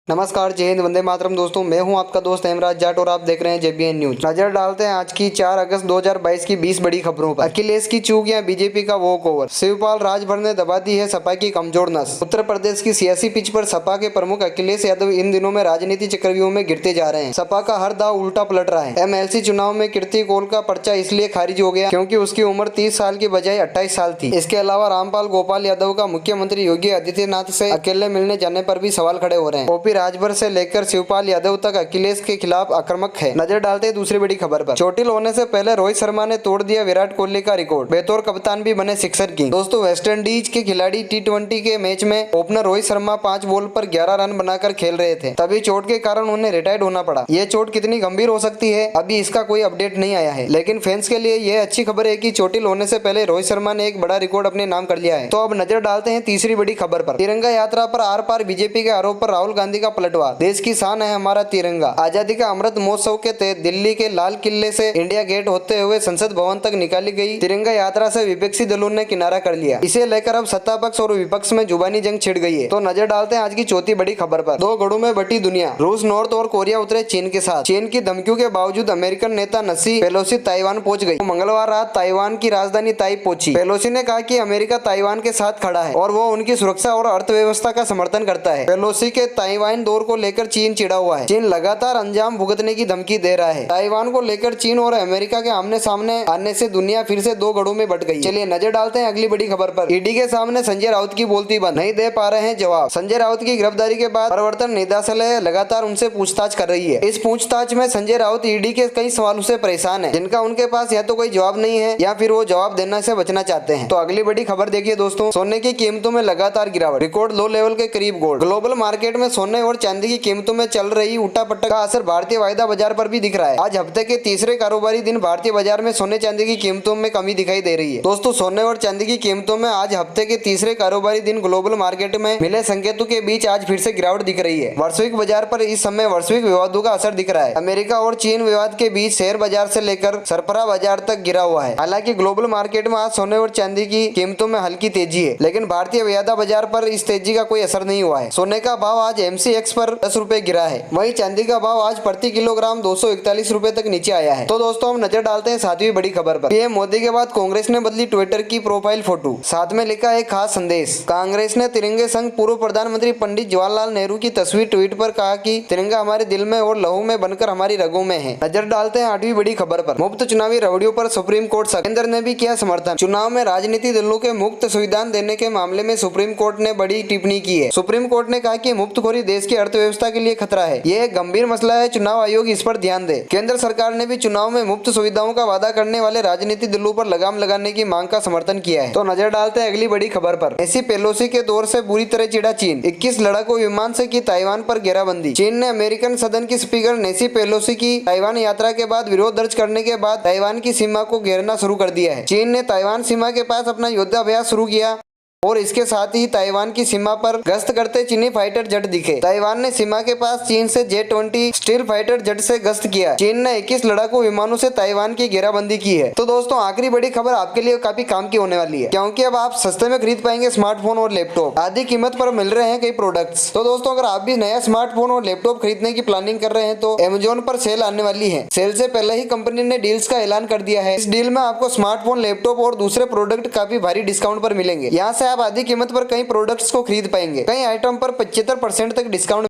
नमस्कार, जय हिंद, वंदे मातरम। दोस्तों, मैं हूं आपका दोस्त हेमराज जाट और आप देख रहे हैं जेबीएन न्यूज। नजर डालते हैं आज की 4 अगस्त 2022 की 20 बड़ी खबरों पर। अखिलेश की चूक या बीजेपी का वॉक ओवर, शिवपाल राजभर ने दबा दी है सपा की कमजोर नस। उत्तर प्रदेश की सियासी पिच पर सपा के प्रमुख अखिलेश यादव इन दिनों में राजनीति चक्रव्यूह में गिरते जा रहे हैं। सपा का हर दाव उल्टा पलट रहा है। एमएलसी चुनाव में कीर्ति कोल का पर्चा इसलिए खारिज हो गया क्योंकि उसकी उम्र 30 साल की बजाय 28 साल थी। इसके अलावा रामपाल गोपाल यादव का मुख्यमंत्री योगी आदित्यनाथ से अकेले मिलने जाने पर भी सवाल खड़े हो रहे हैं। ओपी राजभर से लेकर शिवपाल यादव तक अखिलेश के खिलाफ आक्रामक है। नजर डालते हैं दूसरी बड़ी खबर पर। चोटिल होने से पहले रोहित शर्मा ने तोड़ दिया विराट कोहली का रिकॉर्ड, बेतौर कप्तान भी बने सिक्सर किंग। दोस्तों, वेस्टइंडीज के खिलाड़ी टी20 के मैच में ओपनर रोहित शर्मा 5 बॉल पर 11 रन बनाकर खेल रहे थे, तभी चोट के कारण उन्हें रिटायर्ड होना पड़ा। ये चोट कितनी गंभीर हो सकती है, अभी इसका कोई अपडेट नहीं आया है, लेकिन फैंस के लिए यह अच्छी खबर है कि चोटिल होने से पहले रोहित शर्मा ने एक बड़ा रिकॉर्ड अपने नाम कर लिया है। तो अब नजर डालते हैं तीसरी बड़ी खबर पर। तिरंगा यात्रा पर आर पार बीजेपी के आरोप पर राहुल गांधी का पलटवार। देश की शान है हमारा तिरंगा। आजादी का अमृत महोत्सव के तहत दिल्ली के लाल किले से इंडिया गेट होते हुए संसद भवन तक निकाली गई तिरंगा यात्रा से विपक्षी दलों ने किनारा कर लिया। इसे लेकर अब सत्ता पक्ष और विपक्ष में जुबानी जंग छिड़ गई है। तो नजर डालते हैं आज की चौथी बड़ी खबर पर। 2 गढ़ों में बटी दुनिया, रूस, नॉर्थ और कोरिया उतरे चीन के साथ। चीन की धमकियों के बावजूद अमेरिकन नेता नसी पेलोसी ताइवान पहुंच गई। मंगलवार रात ताइवान की राजधानी ताई पहुंची। पेलोसी ने कहा कि अमेरिका ताइवान के साथ खड़ा है और वो उनकी सुरक्षा और अर्थव्यवस्था का समर्थन करता है। पेलोसी के ताइवान दौरे को लेकर चीन चिढ़ा हुआ है। चीन लगातार अंजाम भुगतने की धमकी दे रहा है। ताइवान को लेकर चीन और अमेरिका के आमने सामने आने से दुनिया फिर से 2 गढ़ों में बट गई। चलिए नजर डालते हैं अगली बड़ी खबर पर। ईडी के सामने संजय राउत की बोलती बंद, नहीं दे पा रहे हैं जवाब। संजय राउत की गिरफ्तारी के बाद प्रवर्तन निदेशालय लगातार उनसे पूछताछ कर रही है। इस पूछताछ में संजय राउत ईडी के कई सवालों से परेशान है, जिनका उनके पास या तो कोई जवाब नहीं है या फिर वो जवाब देने से बचना चाहते हैं। तो अगली बड़ी खबर देखिए दोस्तों। सोने की कीमतों में लगातार गिरावट, रिकॉर्ड लो लेवल के करीब गोल्ड। ग्लोबल मार्केट में सोने और चांदी की कीमतों में चल रही उठापटक का असर भारतीय वायदा बाजार पर भी दिख रहा है। आज हफ्ते के तीसरे कारोबारी दिन भारतीय बाजार में सोने चांदी की कीमतों में कमी दिखाई दे रही है। दोस्तों, सोने और चांदी की कीमतों में आज हफ्ते के तीसरे कारोबारी दिन ग्लोबल मार्केट में मिले संकेतों के बीच आज फिर से गिरावट दिख रही है। वैश्विक बाजार पर इस समय वैश्विक विवादों का असर दिख रहा है। अमेरिका और चीन विवाद के बीच शेयर बाजार से लेकर सरफरा बाजार तक गिरा हुआ है। हालांकि ग्लोबल मार्केट में आज सोने और चांदी की कीमतों में हल्की तेजी है, लेकिन भारतीय वायदा बाजार पर इस तेजी का कोई असर नहीं हुआ है। सोने का भाव आज MCX पर 10 रुपए गिरा है, वहीं चांदी का भाव आज प्रति किलोग्राम 241 रुपए तक नीचे आया है। तो दोस्तों, हम नजर डालते हैं 7वीं बड़ी खबर पर। पीएम मोदी के बाद कांग्रेस ने बदली ट्विटर की प्रोफाइल फोटो, साथ में लिखा एक खास संदेश। कांग्रेस ने तिरंगे संग पूर्व प्रधानमंत्री पंडित जवाहरलाल नेहरू की तस्वीर ट्वीट पर कहा कि तिरंगा हमारे दिल में और लहू में बनकर हमारी रगों में है। नजर डालते हैं 8वीं बड़ी खबर पर। मुफ्त चुनावी रवड़ियों पर सुप्रीम कोर्ट सख्त, केंद्र ने भी किया समर्थन। चुनाव में राजनीतिक दलों के मुफ्त सुविधा देने के मामले में सुप्रीम कोर्ट ने बड़ी टिप्पणी की है। सुप्रीम कोर्ट ने कहा कि मुफ्तखोरी देश की अर्थव्यवस्था के लिए खतरा है। यह एक गंभीर मसला है, चुनाव आयोग इस पर ध्यान दे। केंद्र सरकार ने भी चुनाव में मुफ्त सुविधाओं का वादा करने वाले राजनीतिक दलों पर लगाम लगाने की मांग का समर्थन किया है। तो नजर डालते हैं अगली बड़ी खबर पर। नैन्सी पेलोसी के दौर से बुरी तरह चिढ़ा चीन, 21 लड़ाकू विमान से की ताइवान पर घेराबंदी। चीन ने अमेरिकन सदन की स्पीकर नैन्सी पेलोसी की ताइवान यात्रा के बाद विरोध दर्ज करने के बाद ताइवान की सीमा को घेरना शुरू कर दिया है। चीन ने ताइवान सीमा के पास अपना युद्धाभ्यास शुरू किया और इसके साथ ही ताइवान की सीमा पर गश्त करते चीनी फाइटर जेट दिखे। ताइवान ने सीमा के पास चीन से J-20 स्टील फाइटर जेट से गश्त किया। चीन ने 21 लड़ाकू विमानों से ताइवान की घेराबंदी की है। तो दोस्तों, आखिरी बड़ी खबर आपके लिए काफी काम की होने वाली है, क्योंकि अब आप सस्ते में खरीद पाएंगे स्मार्टफोन और लैपटॉप। आधी कीमत पर मिल रहे हैं कई प्रोडक्ट्स। तो दोस्तों, अगर आप भी नया स्मार्टफोन और लैपटॉप खरीदने की प्लानिंग कर रहे हैं तो Amazon पर सेल आने वाली है। सेल से पहले ही कंपनी ने डील्स का ऐलान कर दिया है। इस डील में आपको स्मार्टफोन, लैपटॉप और दूसरे प्रोडक्ट काफी भारी डिस्काउंट पर मिलेंगे। यहाँ से आप आधी कीमत पर कई प्रोडक्ट्स को खरीद पाएंगे। कई आइटम पर 75% तक डिस्काउंट